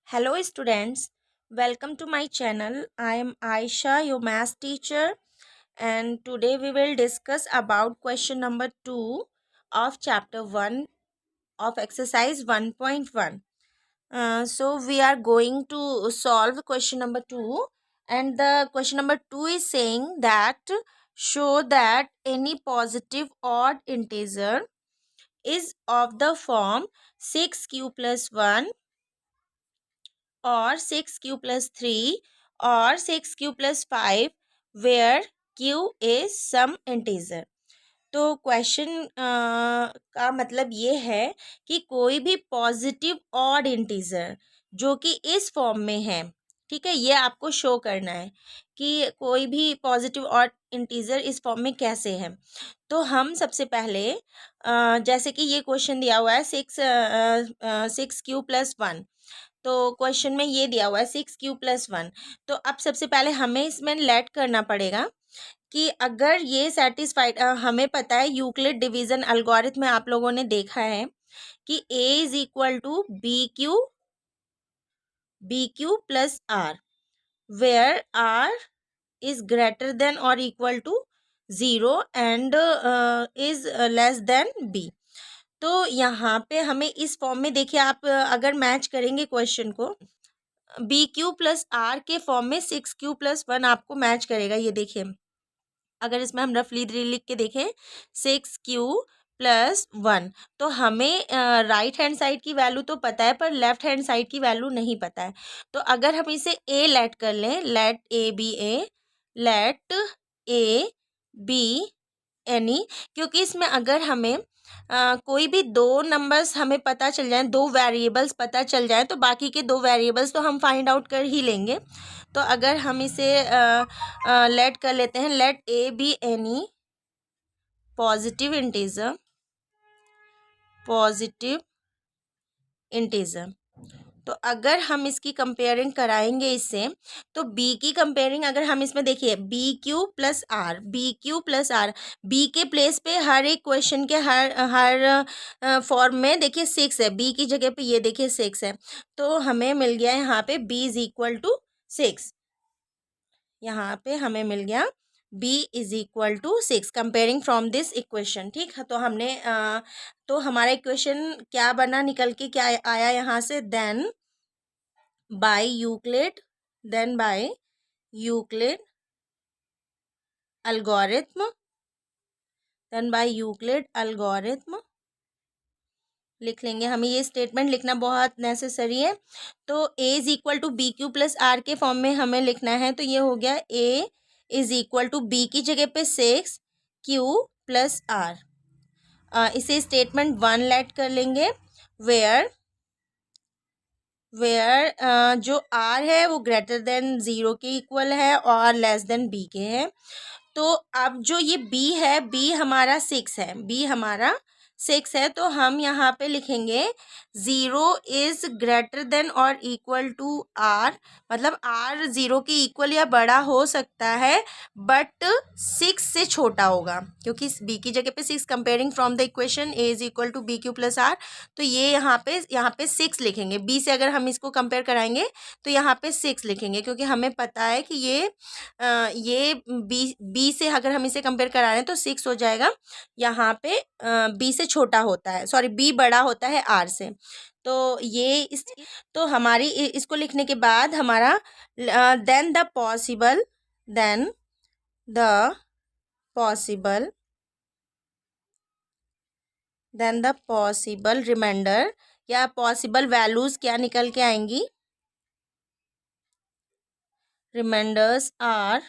Hello students, welcome to my channel. I am Aisha, your math teacher, and today we will discuss about question number 2 of chapter 1 of exercise 1.1. So we are going to solve question number 2, and the question number 2 is saying that show that any positive odd integer is of the form 6q plus 1 or 6q plus 3 or 6q plus 5 where q is some integer। तो question का मतलब ये है कि कोई भी positive odd integer जो कि इस फॉर्म में है, ठीक है, ये आपको शो करना है कि कोई भी पॉजिटिव ऑड इंटीजर इस फॉर्म में कैसे है। तो हम सबसे पहले जैसे कि ये क्वेश्चन दिया हुआ है 6q+1, तो क्वेश्चन में ये दिया हुआ है 6q+1। तो अब सबसे पहले हमें इसमें लेट करना पड़ेगा कि अगर ये सेटिस्फाइड, हमें पता है यूक्लिड डिवीजन एल्गोरिथम में आप लोगों ने देखा है कि a is equal to b q plus r where r is greater than और equal to 0 and is less than b। तो यहाँ पे हमें इस फॉर्म में देखिए, आप अगर मैच करेंगे क्वेश्चन को बी क्यू प्लस आर के फॉर्म में 6q+1 आपको मैच करेगा। ये देखिए, अगर इसमें हम रफली लिख के देखें 6q+1, तो हमें राइट हैंड साइड की वैल्यू तो पता है पर लेफ्ट हैंड साइड की वैल्यू नहीं पता है। तो अगर हम इसे ए लेट कर लें, लेट ए बी एनी, क्योंकि इसमें अगर हमें कोई भी दो नंबर्स हमें पता चल जाए, दो वेरिएबल्स पता चल जाए, तो बाकी के दो वेरिएबल्स तो हम फाइंड आउट कर ही लेंगे। तो अगर हम इसे लेट कर लेते हैं, let a b any positive integer, तो अगर हम इसकी कंपेयरिंग कराएंगे इससे, तो b की कंपेयरिंग अगर हम इसमें देखिए b q plus r b के प्लेस पे हर एक क्वेश्चन के हर फॉर्म में देखिए 6 है, b की जगह पे ये देखिए 6 है, तो हमें मिल गया यहाँ पे b इज इक्वल टू 6। यहाँ पे हमें मिल गया b is equal to 6 comparing from this equation. ठीक है, तो हमने तो हमारा इक्वेशन क्या बना, निकल के क्या आया यहाँ से, देन बाय यूक्लिड एल्गोरिथम लिख लेंगे। हमें ये स्टेटमेंट लिखना बहुत नेसेसरी है। तो a is equal to b q plus r के फॉर्म में हमें लिखना है, तो ये हो गया a is equal to b की जगह पे 6q प्लस आर। इसे स्टेटमेंट 1 लेट कर लेंगे, वेयर जो r है वो ग्रेटर देन 0 के इक्वल है और लेस देन b के है। तो अब जो ये b है, b हमारा 6 है, तो हम यहाँ पे लिखेंगे 0 इज ग्रेटर देन और इक्वल टू r, मतलब r 0 के इक्वल या बड़ा हो सकता है बट 6 से छोटा होगा, क्योंकि b की जगह पे 6 comparing from the equation a is equal to b q plus r. तो ये यहाँ पे 6 लिखेंगे। b से अगर हम इसको कंपेयर कराएंगे तो यहाँ पे 6 लिखेंगे, क्योंकि हमें पता है कि ये b से अगर हम इसे कंपेयर करा रहे हैं तो 6 हो जाएगा। यहाँ पे b से छोटा होता है, सॉरी b बड़ा होता है r से। तो ये तो हमारी इसको लिखने के बाद हमारा देन द पॉसिबल रिमाइंडर या पॉसिबल वैल्यूज क्या निकल के आएंगी, रिमाइंडर्स आर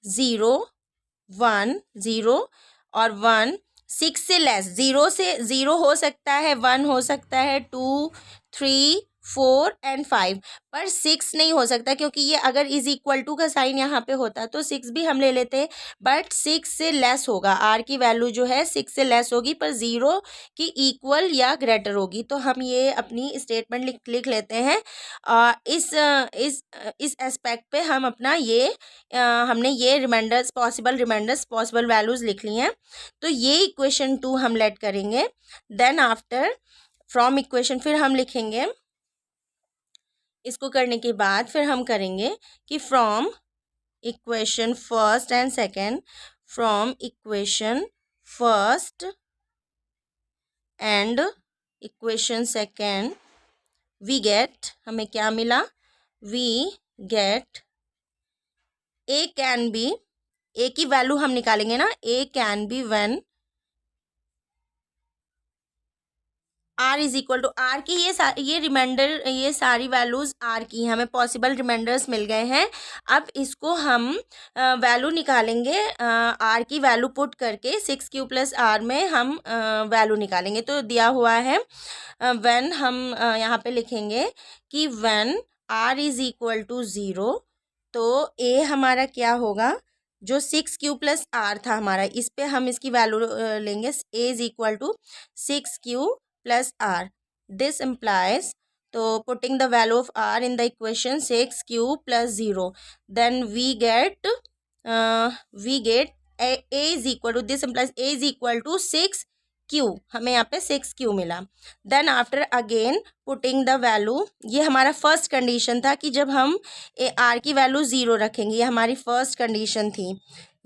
0 1 और 1। 6 से लेस, 0 हो सकता है, 1 हो सकता है, 2 3 4 एंड 5, पर 6 नहीं हो सकता, क्योंकि ये अगर इज इक्वल टू का साइन यहाँ पे होता तो 6 भी हम ले लेते, बट 6 से लेस होगा, आर की वैल्यू जो है 6 से लेस होगी पर 0 की इक्वल या ग्रेटर होगी। तो हम ये अपनी स्टेटमेंट लिख लेते हैं। इस एस्पेक्ट पे हम अपना हमने ये पॉसिबल वैल्यूज लिख ली हैं। तो ये इक्वेशन 2 हम लेट करेंगे। देन आफ्टर फ्रॉम इक्वेशन फिर हम लिखेंगे इसको करने के बाद फिर हम करेंगे कि from equation first and second, from equation first and equation second we get, हमें क्या मिला, we get a can be, a की वैल्यू हम निकालेंगे ना, a can be when r is equal to r की, ये रिमाइंडर, ये सारी वैल्यूज आर की हैं, हमें पॉसिबल रिमाइंडर्स मिल गए हैं। अब इसको हम वैल्यू निकालेंगे, आर की वैल्यू पुट करके 6q प्लस आर में हम वैल्यू निकालेंगे। तो दिया हुआ है व्हेन, हम यहाँ पे लिखेंगे कि when r is equal to 0, तो ए हमारा क्या होगा, जो 6q प्लस आर था हमारा, इस पे हम इसकी वैल्यू लेंगे, a is equal to 6q plus r. This implies, तो putting the value of r in the equation 6q plus 0, then we get a is equal to, this implies a is equal to 6q, हमें यहाँ पे 6q मिला। then after again putting the value, ये हमारा first condition था कि जब हम r की वैल्यू 0 रखेंगे, ये हमारी फर्स्ट कंडीशन थी,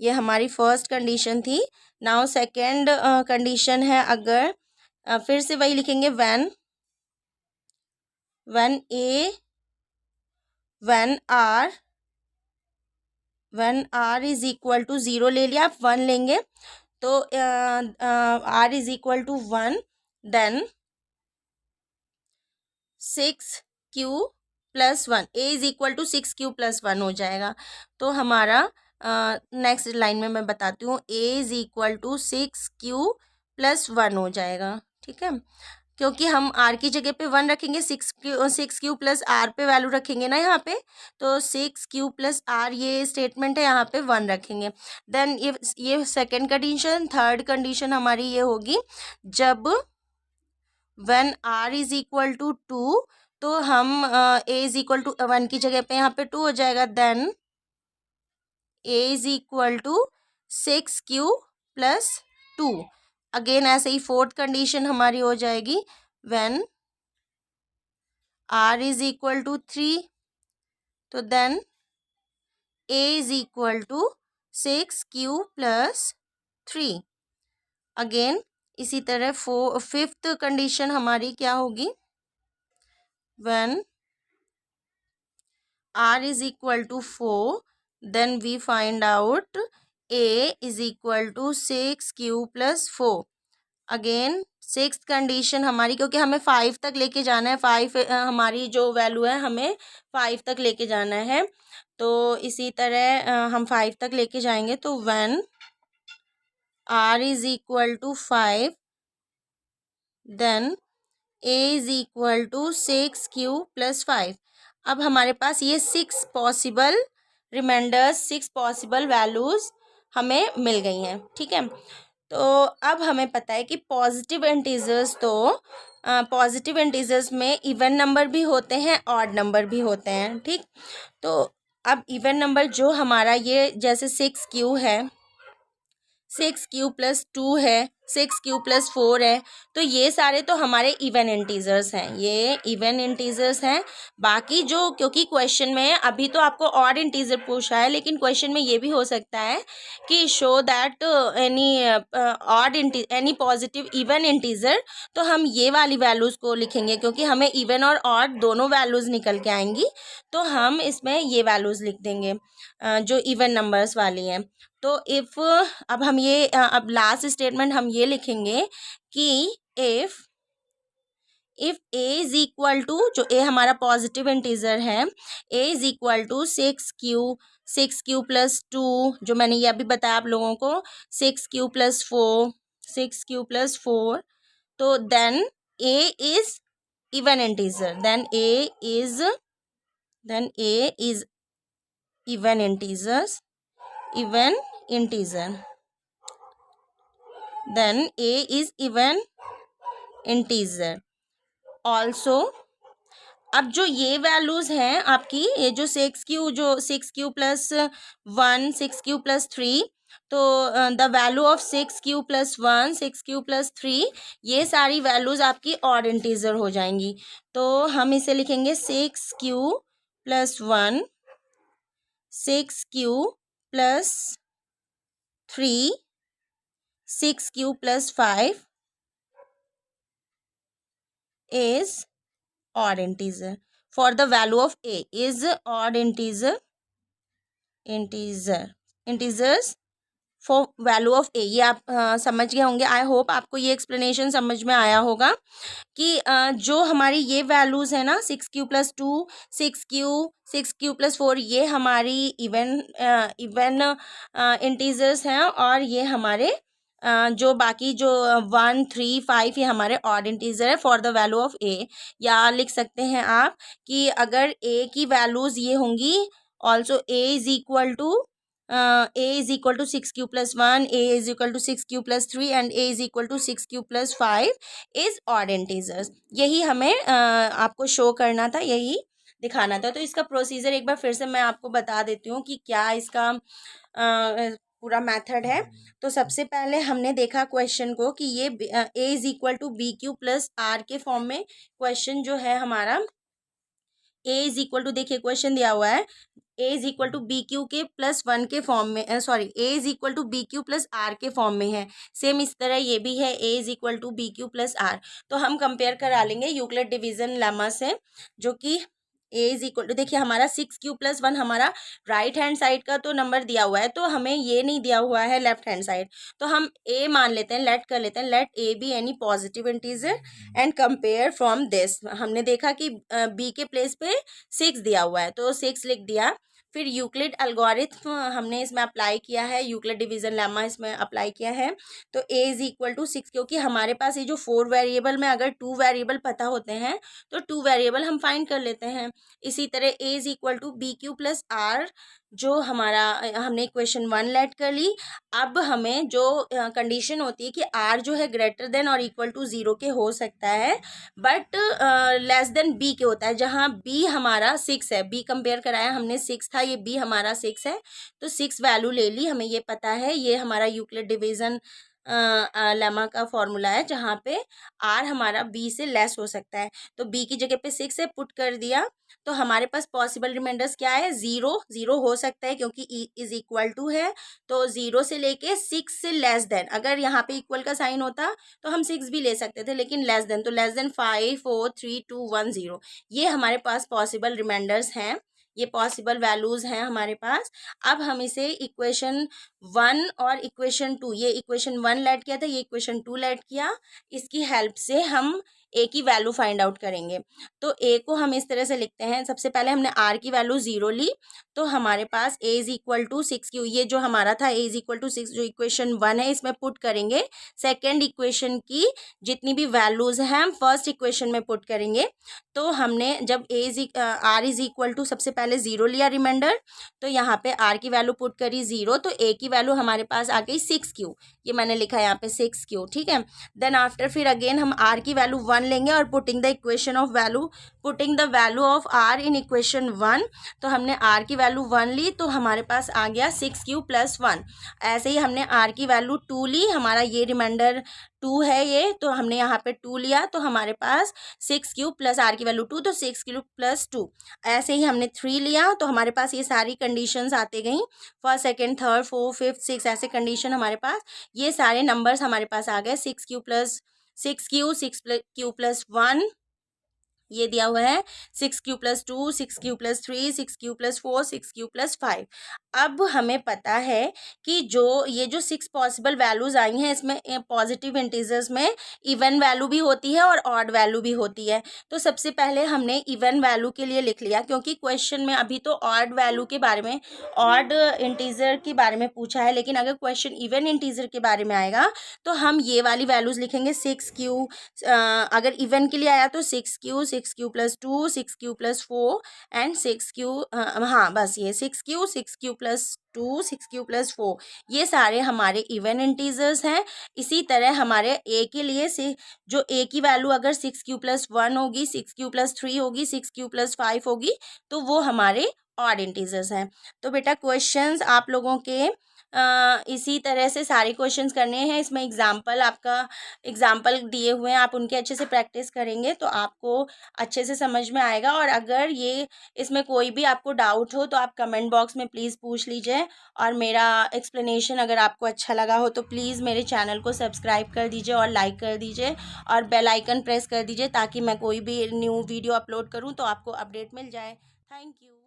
ये हमारी फर्स्ट कंडीशन थी। नाउ सेकेंड कंडीशन है, अगर फिर से वही लिखेंगे, when r is equal to 0 ले लिया, आप 1 लेंगे, तो r is equal to 1, then 6q plus 1, a is equal to 6q plus 1 हो जाएगा। तो हमारा नेक्स्ट लाइन में मैं बताती हूँ, a is equal to 6q plus 1 हो जाएगा, ठीक है, क्योंकि हम आर की जगह पे 1 रखेंगे, 6q प्लस आर पे वैल्यू रखेंगे ना यहाँ पे, तो 6q प्लस आर ये स्टेटमेंट है, यहाँ पे 1 रखेंगे। देन ये सेकेंड कंडीशन। थर्ड कंडीशन हमारी ये होगी, जब when r is equal to 2, तो हम ए इज इक्वल टू 1 की जगह पे यहाँ पे 2 हो जाएगा, then a is equal to 6q plus 2। Again ऐसे ही फोर्थ कंडीशन हमारी हो जाएगी, when r is equal to 3, तो then a is equal to 6q plus 3। Again इसी तरह फिफ्थ कंडीशन हमारी क्या होगी, when r is equal to 4, then we find out a is equal to 6q plus 4। Again sixth condition हमारी, क्योंकि हमें 5 तक लेके जाना है, 5 हमारी जो वैल्यू है हमें 5 तक लेके जाना है, तो इसी तरह हम 5 तक लेके जाएंगे, तो when r is equal to 5, then a is equal to 6q plus 5। अब हमारे पास ये 6 पॉसिबल रिमाइंडर्स, 6 पॉसिबल वैल्यूज़ हमें मिल गई हैं, ठीक है। तो अब हमें पता है कि पॉजिटिव इंटीजर्स, तो पॉजिटिव इंटीजर्स में इवन नंबर भी होते हैं, ऑड नंबर भी होते हैं, ठीक। तो अब इवन नंबर जो हमारा ये जैसे 6q है, 6q प्लस 2 है, 6q प्लस 4 है, तो ये सारे तो हमारे इवन इंटीजर्स हैं, ये इवन इंटीजर्स हैं। बाकी जो, क्योंकि क्वेश्चन में अभी तो आपको ऑड इंटीजर पूछा है, लेकिन क्वेश्चन में ये भी हो सकता है कि show that any positive even integer, तो हम ये वाली वैल्यूज़ को लिखेंगे, क्योंकि हमें इवन और ऑड दोनों वैल्यूज़ निकल के आएंगी, तो हम इसमें ये वैल्यूज़ लिख देंगे जो इवन नंबर्स वाली हैं। तो इफ़, अब हम ये अब लास्ट स्टेटमेंट हम ये लिखेंगे कि if a is equal to, जो ए हमारा पॉजिटिव इंटीजर है, a is equal to 6q plus 2, जो मैंने ये अभी बताया आप लोगों को, 6q प्लस 4, तो then a is even integer, then a is even integer, then a is even integer also। अब जो ये वैल्यूज़ हैं आपकी, ये जो 6q प्लस 1, 6q प्लस 3, तो the value of 6 Q + 1, 6 Q + 3, ये सारी वैल्यूज़ आपकी ऑड इंटीजर हो जाएंगी। तो हम इसे लिखेंगे 6 Q + 1, 6 Q + 3, 6 Q + 5 is odd integer. For the value of a is odd integers for value of a. ये आप समझ गए होंगे। आई होप आपको ये एक्सप्लेनेशन समझ में आया होगा कि जो हमारी ये वैल्यूज़ है ना 6 क्यू + 2, 6 क्यू + 4, ये हमारी इवन इंटीजर्स हैं और ये हमारे जो बाकी जो 1, 3, 5 ये हमारे ऑड इंटीजर है फॉर द वैल्यू ऑफ ए। या लिख सकते हैं आप कि अगर ए की वैल्यूज़ ये होंगी, also a is equal to 6 Q + 1, a is equal to 6 Q + 3 and a is equal to 6 Q + 5 is odd integers। यही हमें आपको शो करना था, यही दिखाना था। तो इसका प्रोसीजर एक बार फिर से मैं आपको बता देती हूँ कि क्या इसका पूरा मेथड है। तो सबसे पहले हमने देखा क्वेश्चन को कि ये a is equal to bq + r के फॉर्म में क्वेश्चन जो है हमारा a is equal to, देखिए क्वेश्चन दिया हुआ है a is equal to bq के +1 के फॉर्म में, sorry a is equal to bq + r के फॉर्म में है। सेम इस तरह ये भी है a is equal to bq + r। तो हम कंपेयर करा लेंगे यूक्लिड डिवीजन लेमा से, जो कि a is equal to, देखिए हमारा 6 क्यू + 1 हमारा राइट हैंड साइड का तो नंबर दिया हुआ है, तो हमें ये नहीं दिया हुआ है लेफ्ट हैंड साइड। तो हम a मान लेते हैं, लेट कर लेते हैं, let a b any positive integer and compare from this. हमने देखा कि b के प्लेस पे 6 दिया हुआ है, तो 6 लिख दिया। फिर यूक्लिड एल्गोरिथम हमने इसमें अप्लाई किया है, यूक्लिड डिवीजन लेमा इसमें अप्लाई किया है। तो a इज इक्वल टू 6, क्योंकि हमारे पास ये जो 4 वेरिएबल में अगर 2 वेरिएबल पता होते हैं तो 2 वेरिएबल हम फाइंड कर लेते हैं। इसी तरह a is equal to bq + r, जो हमारा हमने इक्वेशन 1 लेट कर ली। अब हमें जो कंडीशन होती है कि r जो है ग्रेटर देन और इक्वल टू 0 के हो सकता है, बट लेस देन b के होता है, जहाँ b हमारा 6 है। b कंपेयर कराया हमने 6 था, ये b हमारा 6 है, तो 6 वैल्यू ले ली। हमें ये पता है, ये हमारा यूक्लिड डिवीजन लेमा का फॉर्मूला है, जहाँ पे r हमारा b से लेस हो सकता है। तो b की जगह पे 6 है, पुट कर दिया। तो हमारे पास पॉसिबल रिमाइंडर्स क्या है, 0 हो सकता है क्योंकि e इज इक्वल टू है, तो 0 से लेके 6 से लेस देन। अगर यहाँ पे इक्वल का साइन होता तो हम 6 भी ले सकते थे, लेकिन लेस देन, तो लेस देन 5, 4, 3, 2, 1, 0, ये हमारे पास पॉसिबल रिमाइंडर्स हैं, ये पॉसिबल वैल्यूज़ हैं हमारे पास। अब हम इसे इक्वेशन 1 और इक्वेशन 2, ये इक्वेशन 1 लेट किया था, ये इक्वेशन 2 लेट किया, इसकी हेल्प से हम ए की वैल्यू फाइंड आउट करेंगे। तो ए को हम इस तरह से लिखते हैं, सबसे पहले हमने आर की वैल्यू 0 ली, तो हमारे पास ए इज इक्वल टू 6 क्यू, ये जो हमारा था ए इज इक्वल टू 6, जो इक्वेशन 1 है इसमें पुट करेंगे। सेकेंड इक्वेशन की जितनी भी वैल्यूज़ हैं हम फर्स्ट इक्वेशन में पुट करेंगे। तो हमने जब आर इज इक्वल टू सबसे पहले 0 लिया रिमाइंडर, तो यहाँ पे आर की वैल्यू पुट करी 0, तो ए की वैल्यू हमारे पास आ गई 6 क्यू, ये मैंने लिखा है यहाँ पे 6 क्यू, ठीक है। देन आफ्टर फिर अगेन हम आर की वैल्यू 1 लेंगे और putting the value of R in equation 1, तो हमने आर की वैल्यू 1 ली, तो हमारे पास आ गया 6 क्यू + 1। ऐसे ही हमने आर की वैल्यू 2 ली, हमारा ये रिमाइंडर 2 है ये, तो हमने यहाँ पे 2 लिया, तो हमारे पास 6 क्यू + आर की वैल्यू 2, तो 6 क्यू + 2। ऐसे ही हमने 3 लिया, तो हमारे पास ये सारी कंडीशंस आते गई, first, second, third, fourth, fifth, 6 ऐसे कंडीशन हमारे पास, ये सारे नंबर्स हमारे पास आ गए। 6 क्यू + 1 ये दिया हुआ है, 6 क्यू + 2, 6 क्यू + 3, 6 क्यू + 4, 6 क्यू + 5। अब हमें पता है कि ये जो 6 पॉसिबल वैल्यूज़ आई हैं, इसमें पॉजिटिव इंटीजर्स में इवन वैल्यू भी होती है और ऑड वैल्यू भी होती है। तो सबसे पहले हमने इवन वैल्यू के लिए लिख लिया, क्योंकि क्वेश्चन में अभी तो ऑड वैल्यू के बारे में, ऑड इंटीजर के बारे में पूछा है, लेकिन अगर क्वेश्चन इवन इंटीजर के बारे में आएगा तो हम ये वाली वैल्यूज़ लिखेंगे। 6 क्यू, अगर इवन के लिए आया तो 6 Q, 6 Q + 2, 6 Q + 4 and 6 Q, हाँ बस ये 6 क्यू, 6 क्यू + 2, 6 क्यूब + 4, ये सारे हमारे इवन इंटीजर्स हैं। इसी तरह हमारे ए के लिए से जो ए की वैल्यू अगर 6 क्यूब + 1 होगी, 6 क्यूब + 3 होगी, 6 क्यूब + 5 होगी, तो वो हमारे ऑड इंटीजर्स हैं। तो बेटा क्वेश्चंस आप लोगों के इसी तरह से सारे क्वेश्चंस करने हैं। इसमें एग्जाम्पल दिए हुए हैं, आप उनके अच्छे से प्रैक्टिस करेंगे तो आपको अच्छे से समझ में आएगा। और अगर ये इसमें कोई भी आपको डाउट हो तो आप कमेंट बॉक्स में प्लीज़ पूछ लीजिए। और मेरा एक्सप्लेनेशन अगर आपको अच्छा लगा हो तो प्लीज़ मेरे चैनल को सब्सक्राइब कर दीजिए और लाइक कर दीजिए और बेल आइकन प्रेस कर दीजिए, ताकि मैं कोई भी न्यू वीडियो अपलोड करूँ तो आपको अपडेट मिल जाए। Thank you.